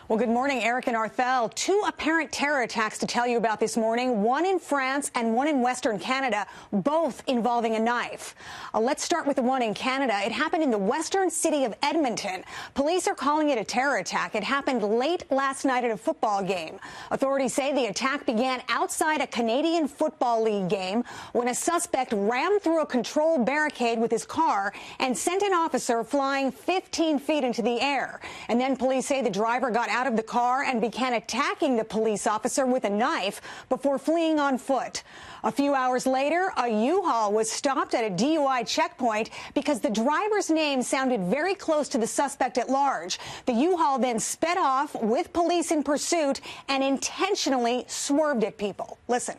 Well, good morning, Eric and Arthel. Two apparent terror attacks to tell you about this morning, one in France and one in Western Canada, both involving a knife. Let's start with the one in Canada. It happened in the western city of Edmonton. Police are calling it a terror attack. It happened late last night at a football game. Authorities say the attack began outside a Canadian Football League game when a suspect rammed through a controlled barricade with his car and sent an officer flying 15 feet into the air. And then police say the driver got out of the car and began attacking the police officer with a knife before fleeing on foot. A few hours later, a U-Haul was stopped at a DUI checkpoint because the driver's name sounded very close to the suspect at large. The U-Haul then sped off with police in pursuit and intentionally swerved at people. Listen.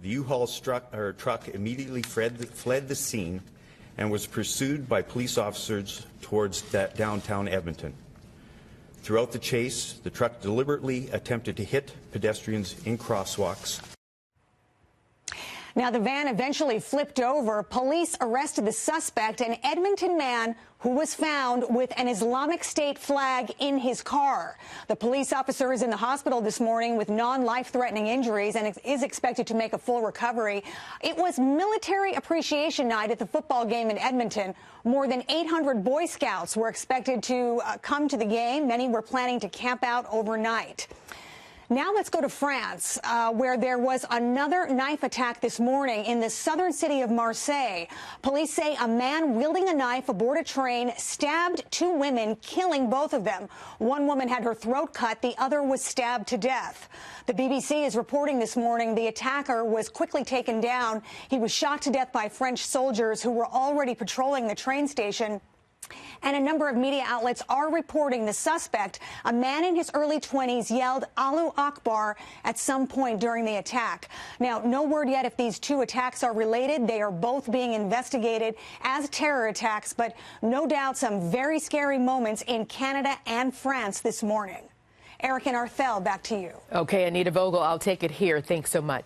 The U-Haul truck immediately fled the scene and was pursued by police officers towards downtown Edmonton. Throughout the chase, the truck deliberately attempted to hit pedestrians in crosswalks. Now, the van eventually flipped over. Police arrested the suspect, an Edmonton man who was found with an Islamic State flag in his car. The police officer is in the hospital this morning with non-life-threatening injuries and is expected to make a full recovery. It was Military Appreciation Night at the football game in Edmonton. More than 800 Boy Scouts were expected to come to the game. Many were planning to camp out overnight. Now let's go to France, where there was another knife attack this morning in the southern city of Marseille. Police say a man wielding a knife aboard a train stabbed two women, killing both of them. One woman had her throat cut. The other was stabbed to death. The BBC is reporting this morning the attacker was quickly taken down. He was shot to death by French soldiers who were already patrolling the train station. And a number of media outlets are reporting the suspect, a man in his early 20s, yelled Allahu Akbar at some point during the attack. Now, no word yet if these two attacks are related. They are both being investigated as terror attacks, but no doubt some very scary moments in Canada and France this morning. Eric and Arthel, back to you. Okay, Anita Vogel, I'll take it here. Thanks so much.